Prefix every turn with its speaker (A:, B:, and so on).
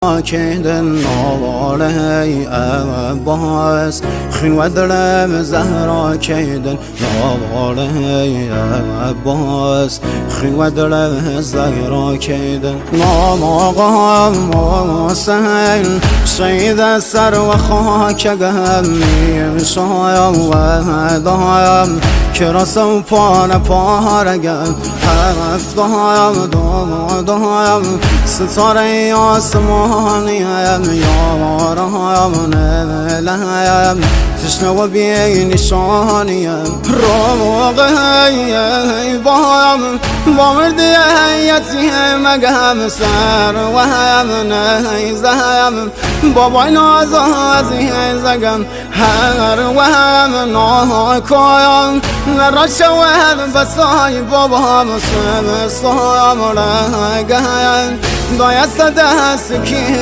A: كيدن نوالي أباس خين ودرم زهرا كيدن نوالي أباس خين ودرم زهرا كيدن ناماغام وسهل سيد السر وخاك قهمي شايم ودايم كرسو پان پارگم هفت دایم ستاره آسمانیم یارم نملیم تشنه و بی نشانیم روغه بایم با مردی حیاتی مگم سر و هم نیزم بابای نازازی زگم هر و هم ناکایم نرا شود بسای بابا مسلم سام رگم دایست دست کی